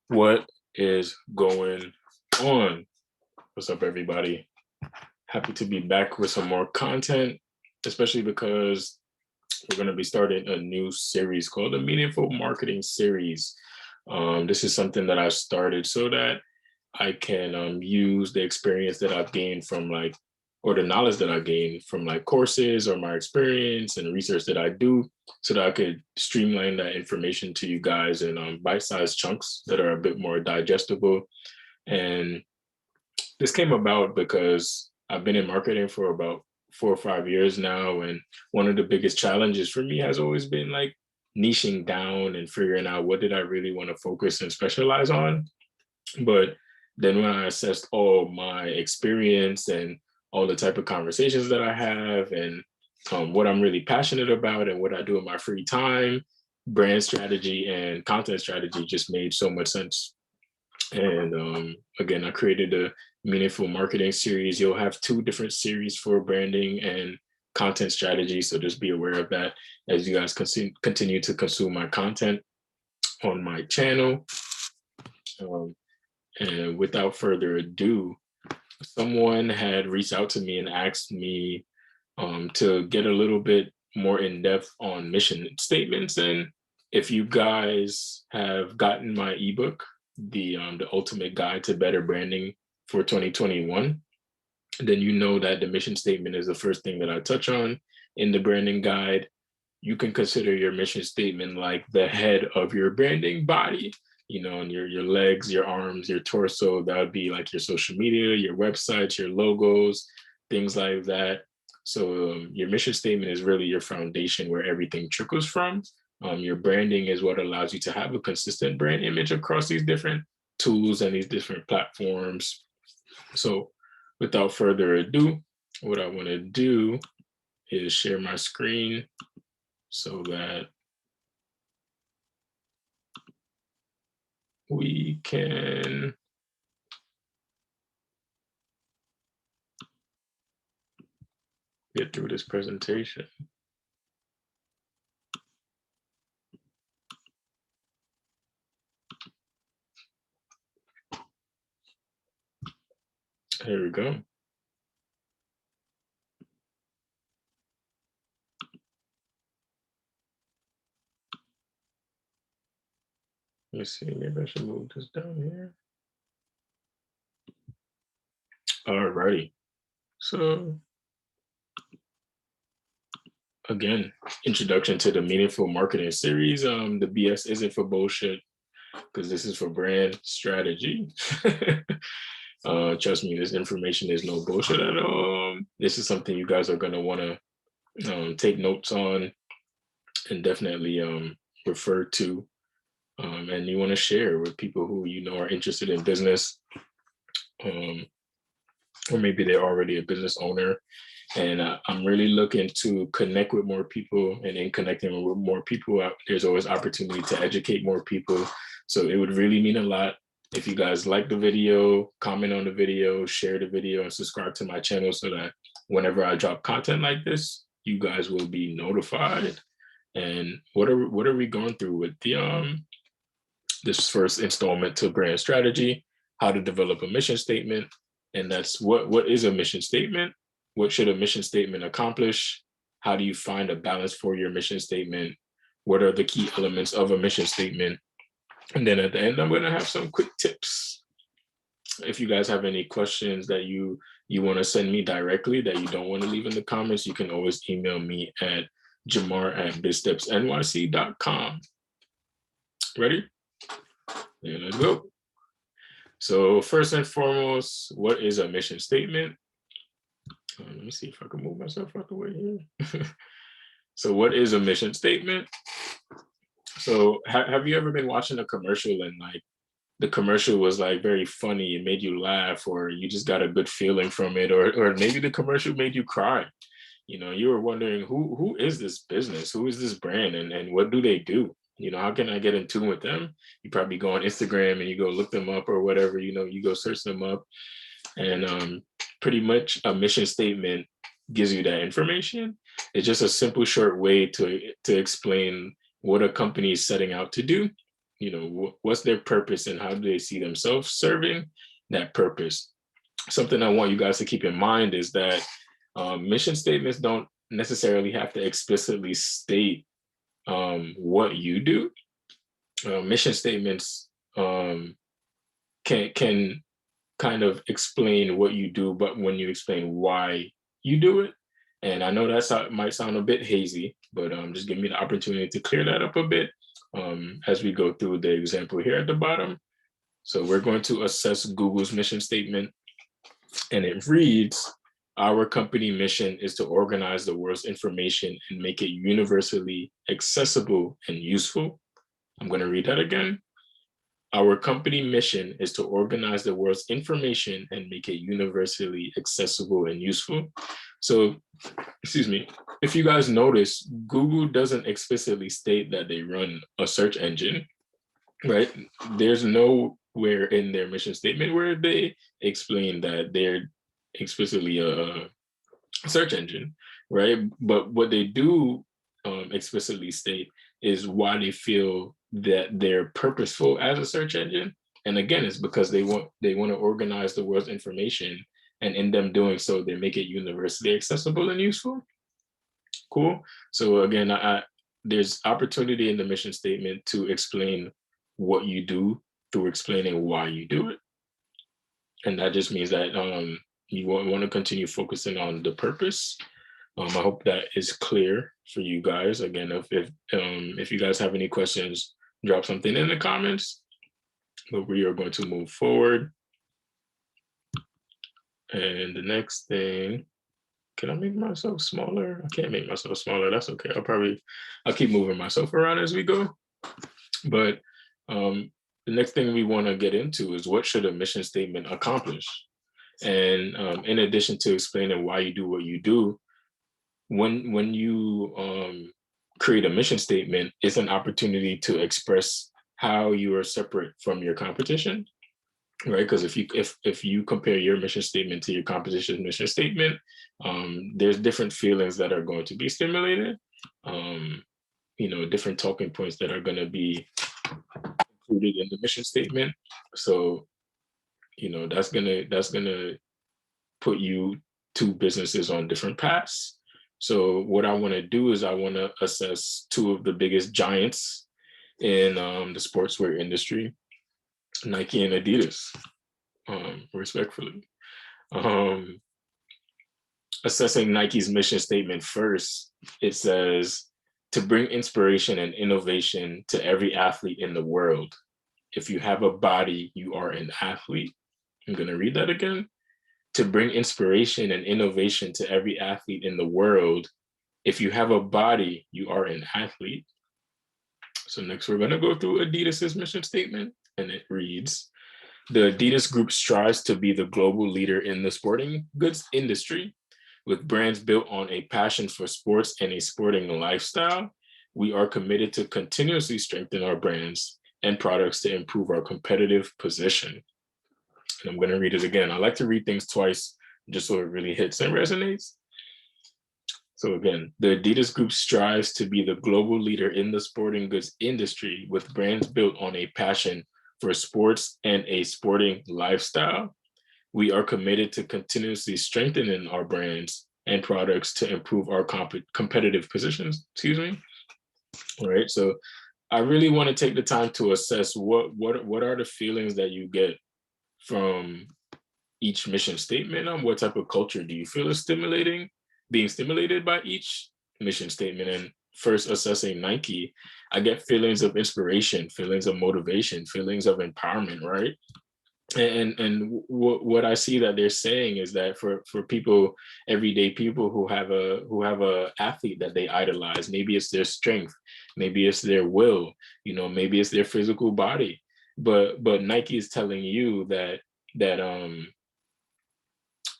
What is going on? What's up, everybody? Happy to be back with some more content, especially because we're going to be starting a new series called the Meaningful Marketing Series. This is something that I started so that I can use the experience that I've gained from or the knowledge that I gained from courses or my experience and research that I do so that I could streamline that information to you guys in bite-sized chunks that are a bit more digestible. And this came about because I've been in marketing for about 4 or 5 years now. And one of the biggest challenges for me has always been niching down and figuring out what did I really want to focus and specialize on. But then when I assessed all my experience and all the type of conversations that I have and what I'm really passionate about and what I do in my free time, brand strategy and content strategy just made so much sense. And again, I created a Meaningful Marketing series. You'll have 2 different series for branding and content strategy. So just be aware of that as you guys continue to consume my content on my channel. And without further ado, someone had reached out to me and asked me to get a little bit more in depth on mission statements. And if you guys have gotten my ebook, the Ultimate Guide to Better Branding for 2021, then you know that the mission statement is the first thing that I touch on in the branding guide. You can consider your mission statement like the head of your branding body, and your legs, your arms, your torso. That would be like your social media, your websites, your logos, things like that. So your mission statement is really your foundation where everything trickles from. Your branding is what allows you to have a consistent brand image across these different tools and these different platforms. So without further ado, what I want to do is share my screen so that we can get through this presentation. Here we go. Let's see, maybe I should move this down here. All righty. So again, introduction to the Meaningful Marketing series. The BS isn't for bullshit because this is for brand strategy. Trust me, this information is no bullshit at all. This is something you guys are going to want to take notes on and definitely refer to. And you want to share with people who are interested in business, or maybe they're already a business owner. And I'm really looking to connect with more people, and in connecting with more people, there's always opportunity to educate more people. So it would really mean a lot if you guys like the video, comment on the video, share the video, and subscribe to my channel so that whenever I drop content like this, you guys will be notified. And what are we going through with the this first installment to brand strategy, how to develop a mission statement. And that's what is a mission statement? What should a mission statement accomplish? How do you find a balance for your mission statement? What are the key elements of a mission statement? And then at the end, I'm going to have some quick tips. If you guys have any questions that you want to send me directly that you don't want to leave in the comments, you can always email me at jamar@bizstepsnyc.com. Ready? Yeah, let's go. So first and foremost, what is a mission statement? Let me see if I can move myself out the way here. So what is a mission statement? So have you ever been watching a commercial and the commercial was very funny, it made you laugh, or you just got a good feeling from it, or maybe the commercial made you cry? You were wondering who is this business, who is this brand, and what do they do? How can I get in tune with them? You probably go on Instagram and you go look them up or whatever, you go search them up. And pretty much a mission statement gives you that information. It's just a simple, short way to explain what a company is setting out to do what's their purpose and how do they see themselves serving that purpose. Something I want you guys to keep in mind is that mission statements don't necessarily have to explicitly state what you do. Mission statements can kind of explain what you do, but when you explain why you do it, and I know that might sound a bit hazy, but just give me the opportunity to clear that up a bit as we go through the example here at the bottom. So we're going to assess Google's mission statement, and it reads, our company mission is to organize the world's information and make it universally accessible and useful. I'm going to read that again. Our company mission is to organize the world's information and make it universally accessible and useful. So, excuse me, if you guys notice, Google doesn't explicitly state that they run a search engine, right? There's nowhere in their mission statement where they explain that they're explicitly a search engine, right? But what they do explicitly state is why they feel that they're purposeful as a search engine. And again, it's because they want to organize the world's information, and in them doing so, they make it universally accessible and useful. Cool. So again, there's opportunity in the mission statement to explain what you do through explaining why you do it, and that just means that you want to continue focusing on the purpose. I hope that is clear for you guys. Again, if you guys have any questions, drop something in the comments. But we are going to move forward. And the next thing, can I make myself smaller? I can't make myself smaller. That's okay. I'll keep moving myself around as we go. But the next thing we want to get into is what should a mission statement accomplish? And in addition to explaining why you do what you do, when you create a mission statement, it's an opportunity to express how you are separate from your competition, right? Because if you compare your mission statement to your competition's mission statement, there's different feelings that are going to be stimulated, different talking points that are going to be included in the mission statement. So, that's gonna put you two businesses on different paths. So what I want to do is I want to assess two of the biggest giants in the sportswear industry, Nike and Adidas, respectfully. Assessing Nike's mission statement first, it says, to bring inspiration and innovation to every athlete in the world. If you have a body, you are an athlete. I'm going to read that again. To bring inspiration and innovation to every athlete in the world. If you have a body, you are an athlete. So next we're going to go through Adidas's mission statement, and it reads, the Adidas Group strives to be the global leader in the sporting goods industry. With brands built on a passion for sports and a sporting lifestyle, we are committed to continuously strengthen our brands and products to improve our competitive position. And I'm going to read it again. I like to read things twice just so it really hits and resonates. So again, the Adidas Group strives to be the global leader in the sporting goods industry with brands built on a passion for sports and a sporting lifestyle. We are committed to continuously strengthening our brands and products to improve our competitive positions. All right. So I really want to take the time to assess what are the feelings that you get from each mission statement. What type of culture do you feel is being stimulated by each mission statement? And first, assessing Nike, I get feelings of inspiration, feelings of motivation, feelings of empowerment, right? And what I see that they're saying is that for people, everyday people who have a athlete that they idolize, maybe it's their strength, maybe it's their will, maybe it's their physical body, but Nike is telling you that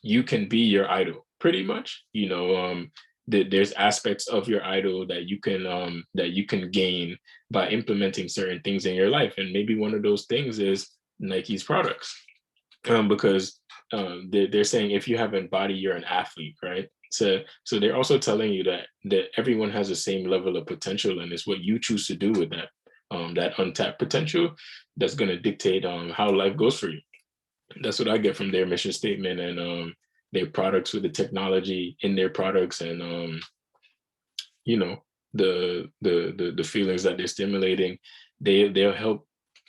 you can be your idol pretty much. There's aspects of your idol that you can gain by implementing certain things in your life, and maybe one of those things is Nike's products, because they're saying if you have a body, you're an athlete, right? So they're also telling you that everyone has the same level of potential, and it's what you choose to do with that that untapped potential that's going to dictate how life goes for you. That's what I get from their mission statement and their products with the technology in their products and you know, the feelings that they're stimulating. They'll help.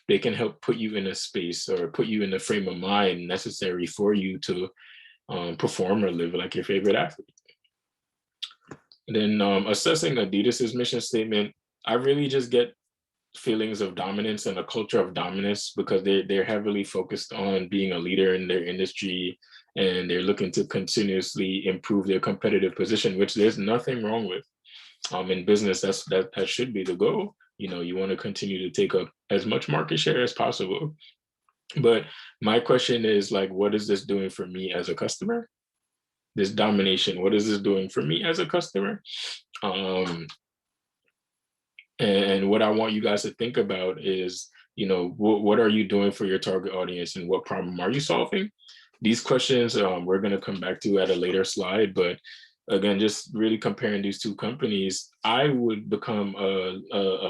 They can help put you in a space or put you in the frame of mind necessary for you to perform or live like your favorite athlete. And then assessing Adidas's mission statement, I really just get feelings of dominance and a culture of dominance because they're heavily focused on being a leader in their industry, and they're looking to continuously improve their competitive position, which there's nothing wrong with. In business, that should be the goal. You know, you want to continue to take up as much market share as possible. But my question is, like, what is this doing for me as a customer? This domination, what is this doing for me as a customer? And what I want you guys to think about is, you know, what are you doing for your target audience and what problem are you solving? These questions we're going to come back to at a later slide, but again, just really comparing these two companies, I would become a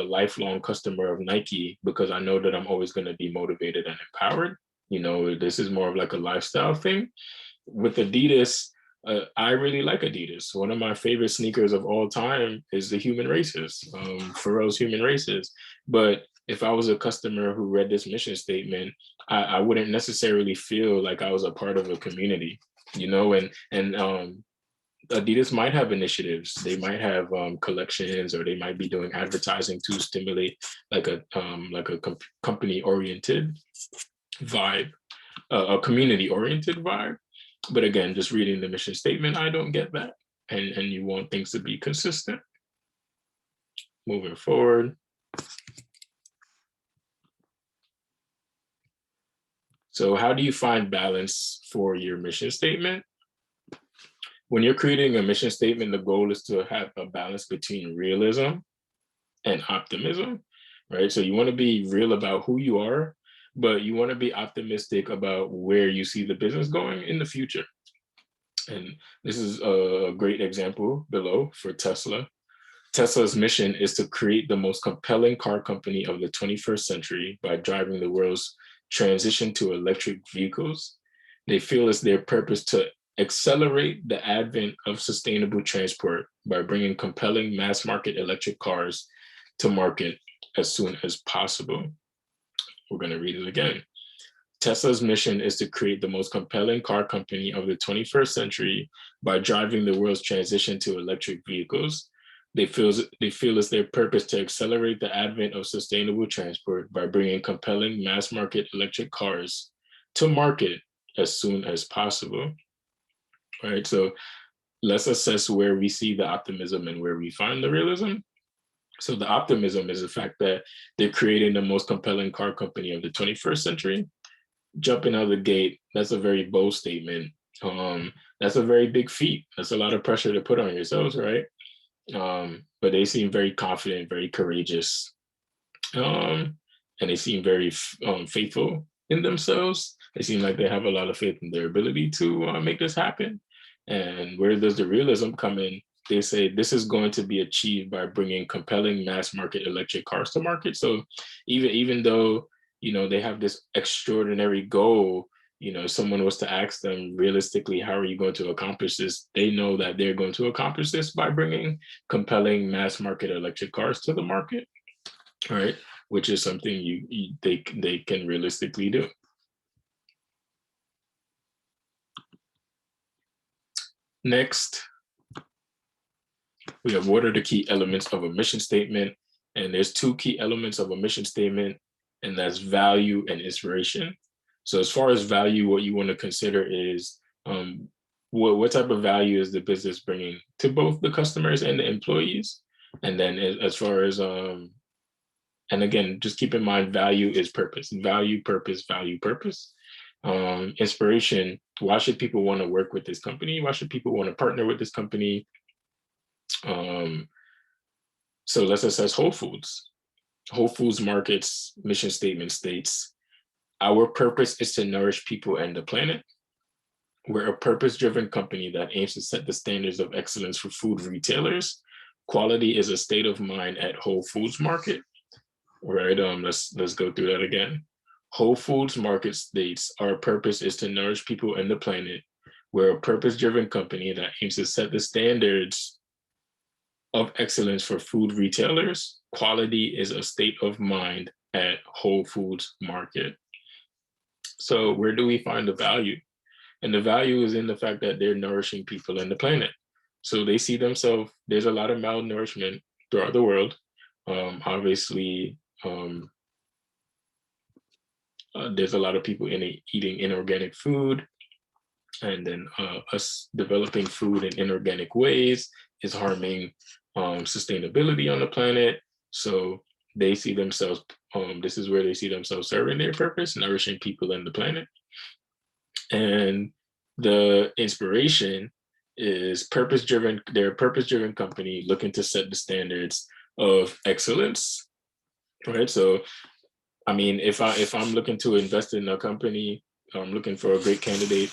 lifelong customer of Nike because I know that I'm always going to be motivated and empowered. You know, this is more of like a lifestyle thing. With Adidas, I really like Adidas. One of my favorite sneakers of all time is the Human Races, Pharrell's Human Races. But if I was a customer who read this mission statement, I wouldn't necessarily feel like I was a part of a community, you know, and Adidas might have initiatives. They might have collections, or they might be doing advertising to stimulate like a company-oriented vibe, a community-oriented vibe. But again, just reading the mission statement, I don't get that. And you want things to be consistent. Moving forward. So how do you find balance for your mission statement? When you're creating a mission statement, the goal is to have a balance between realism and optimism, right? So you want to be real about who you are, but you want to be optimistic about where you see the business going in the future. And this is a great example below for Tesla. Tesla's mission is to create the most compelling car company of the 21st century by driving the world's transition to electric vehicles. They feel it's their purpose to accelerate the advent of sustainable transport by bringing compelling mass market electric cars to market as soon as possible. We're going to read it again. Tesla's mission is to create the most compelling car company of the 21st century by driving the world's transition to electric vehicles. They feel it's their purpose to accelerate the advent of sustainable transport by bringing compelling mass market electric cars to market as soon as possible. All right, so let's assess where we see the optimism and where we find the realism. So the optimism is the fact that they're creating the most compelling car company of the 21st century. Jumping out of the gate, that's a very bold statement. That's a very big feat. That's a lot of pressure to put on yourselves, right? But they seem very confident, very courageous, and they seem very faithful in themselves. They seem like they have a lot of faith in their ability to make this happen. And where does the realism come in? They say this is going to be achieved by bringing compelling mass market electric cars to market. So even though, you know, they have this extraordinary goal, you know, if someone was to ask them realistically, how are you going to accomplish this? They know that they're going to accomplish this by bringing compelling mass market electric cars to the market, all right? Which is something they can realistically do. Next, we have what are the key elements of a mission statement? And there's two key elements of a mission statement, and that's value and inspiration. So as far as value, what you want to consider is what type of value is the business bringing to both the customers and the employees? And then as far as, and again, just keep in mind, value is purpose, value, purpose, value, purpose. Inspiration, why should people want to work with this company? Why should people want to partner with this company? So let's assess Whole Foods. Whole Foods Market's mission statement states, our purpose is to nourish people and the planet. We're a purpose-driven company that aims to set the standards of excellence for food retailers. Quality is a state of mind at Whole Foods Market. right? Let's go through that again. Whole Foods Market states our purpose is to nourish people and the planet. We're a purpose-driven company that aims to set the standards of excellence for food retailers. Quality is a state of mind at Whole Foods Market. So where do we find the value? And the value is in the fact that they're nourishing people and the planet. So they see themselves, there's a lot of malnourishment throughout the world. Obviously, there's a lot of people eating inorganic food, and then us developing food in inorganic ways is harming sustainability on the planet. So they see themselves, this is where they see themselves serving their purpose, nourishing people and the planet. And the inspiration is purpose-driven. They're a purpose-driven company looking to set the standards of excellence, right? So I mean, if I'm looking to invest in a company, I'm looking for a great candidate,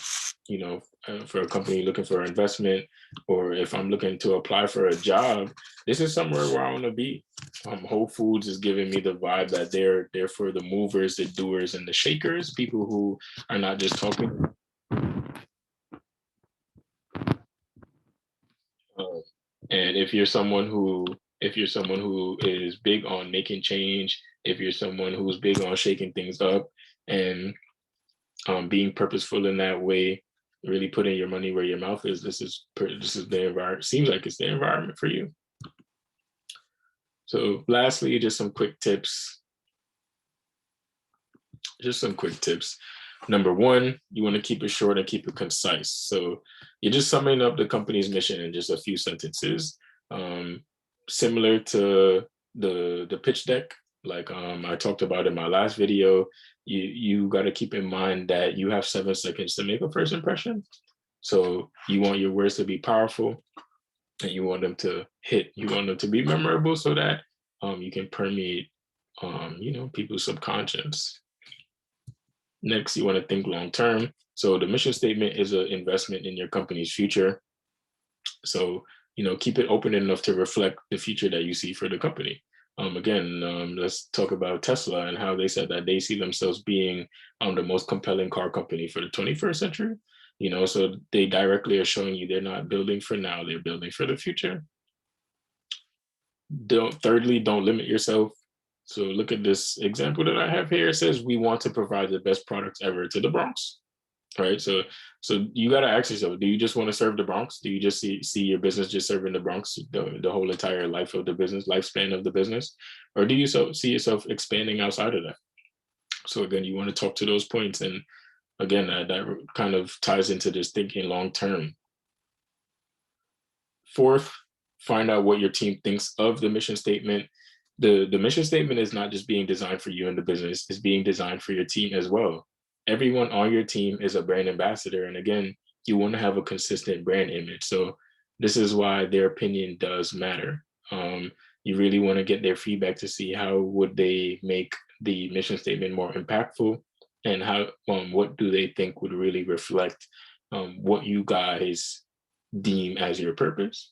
for a company looking for investment, or if I'm looking to apply for a job, this is somewhere where I want to be. Whole Foods is giving me the vibe that they're for the movers, the doers, and the shakers, people who are not just talking. And if you're someone who is big on making change, if you're someone who's big on shaking things up and being purposeful in that way, really putting your money where your mouth is, this is the environment. Seems like it's the environment for you. So lastly, just some quick tips. Number one, you want to keep it short and keep it concise. So you're just summing up the company's mission in just a few sentences. Similar to the pitch deck, like I talked about in my last video, you got to keep in mind that you have 7 seconds to make a first impression. So you want your words to be powerful, and you want them to hit. You want them to be memorable so that you can permeate, people's subconscious. Next, you want to think long term. So the mission statement is an investment in your company's future. So keep it open enough to reflect the future that you see for the company. Let's talk about Tesla and how they said that they see themselves being the most compelling car company for the 21st century. So they directly are showing you they're not building for now, they're building for the future. Thirdly, don't limit yourself. So look at this example that I have here. It says we want to provide the best products ever to the Bronx. Right. So you got to ask yourself, do you just want to serve the Bronx? Do you just see your business just serving the Bronx, the whole entire lifespan of the business? Or do you see yourself expanding outside of that? So again, you want to talk to those points. And again, that kind of ties into this thinking long term. Fourth, find out what your team thinks of the mission statement. The mission statement is not just being designed for you and the business, it's being designed for your team as well. Everyone on your team is a brand ambassador. And again, you want to have a consistent brand image. So this is why their opinion does matter. You really want to get their feedback to see how would they make the mission statement more impactful, and how what do they think would really reflect what you guys deem as your purpose.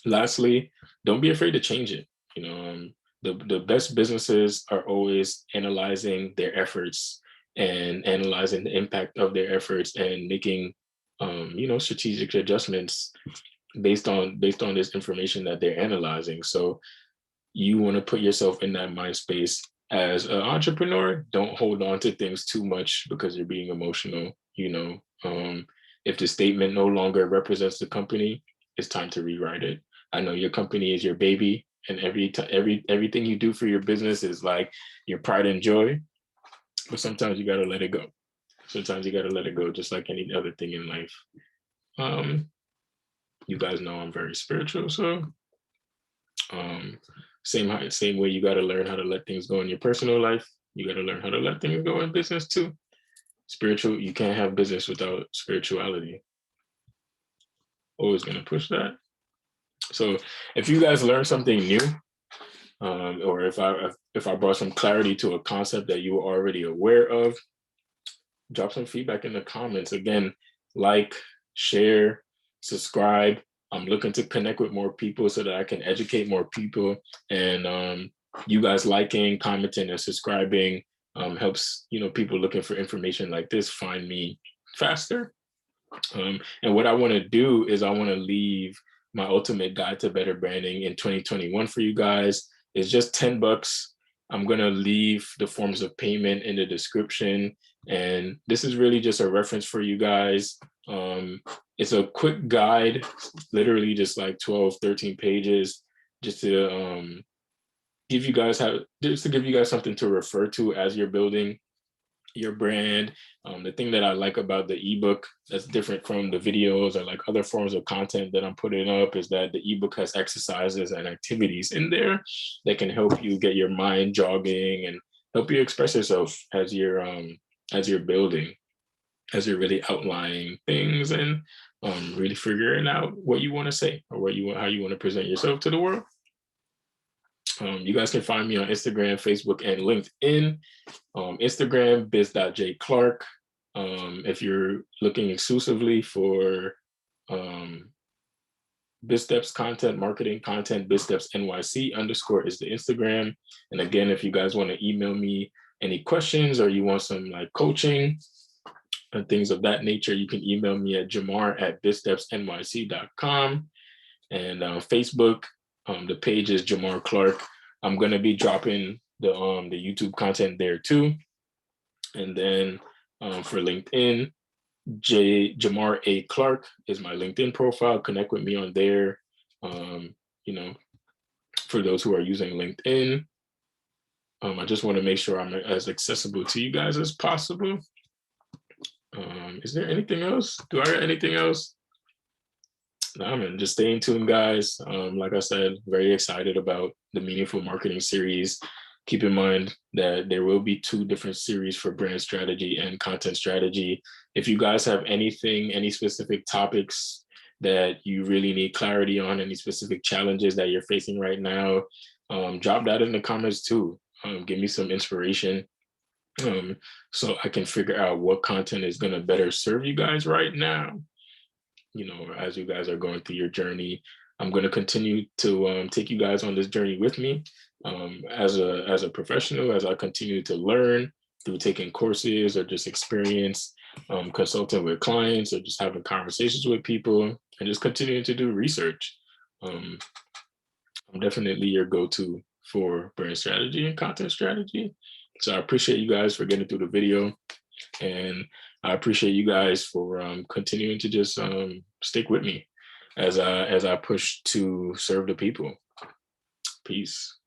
Lastly, don't be afraid to change it. The best businesses are always analyzing their efforts and analyzing the impact of their efforts and making strategic adjustments based on this information that they're analyzing. So you want to put yourself in that mind space as an entrepreneur. Don't hold on to things too much because you're being emotional. If the statement no longer represents the company, it's time to rewrite it. I know your company is your baby, and everything you do for your business is like your pride and joy. But sometimes you gotta let it go. Just like any other thing in life. You guys know I'm very spiritual, so same way you gotta learn how to let things go in your personal life. You gotta learn how to let things go in business too. Spiritual, you can't have business without spirituality. Always gonna push that. So if you guys learn something new, or if I brought some clarity to a concept that you were already aware of, drop some feedback in the comments. Again, like, share, subscribe. I'm looking to connect with more people so that I can educate more people and you guys liking, commenting, and subscribing helps, you know, people looking for information like this find me faster. And what I want to do is I want to leave my ultimate guide to better branding in 2021 for you guys. It's just $10. I'm going to leave the forms of payment in the description. And this is really just a reference for you guys. It's a quick guide, literally just like 12, 13 pages, just to give you guys something to refer to as you're building your brand. The thing that I like about the ebook that's different from the videos or like other forms of content that I'm putting up is that the ebook has exercises and activities in there that can help you get your mind jogging and help you express yourself as you're building, as you're really outlining things and really figuring out what you want to say or how you want to present yourself to the world. You guys can find me on Instagram, Facebook, and LinkedIn. Instagram, biz.jclarke. If you're looking exclusively for BizSteps content, marketing content, BizSteps NYC _ is the Instagram. And again, if you guys want to email me any questions or you want some like coaching and things of that nature, you can email me at jamar@bizstepsnyc.com. And Facebook, the page is Jamar Clarke. I'm gonna be dropping the YouTube content there too. And then for LinkedIn, Jamar A. Clarke is my LinkedIn profile. Connect with me on there. You know, for those who are using LinkedIn, I just want to make sure I'm as accessible to you guys as possible. Is there anything else? Do I got anything else? Nah, man, just staying tuned, guys. Like I said, very excited about the Meaningful Marketing series. Keep in mind that there will be 2 different series for brand strategy and content strategy. If you guys have anything, any specific topics that you really need clarity on, any specific challenges that you're facing right now, drop that in the comments too. Give me some inspiration so I can figure out what content is going to better serve you guys right now. You know, as you guys are going through your journey, I'm going to continue to take you guys on this journey with me as a professional, as I continue to learn through taking courses or just experience, consulting with clients or just having conversations with people and just continuing to do research. I'm definitely your go-to for brand strategy and content strategy. So I appreciate you guys for getting through the video. And I appreciate you guys for continuing to just stick with me as I push to serve the people. Peace.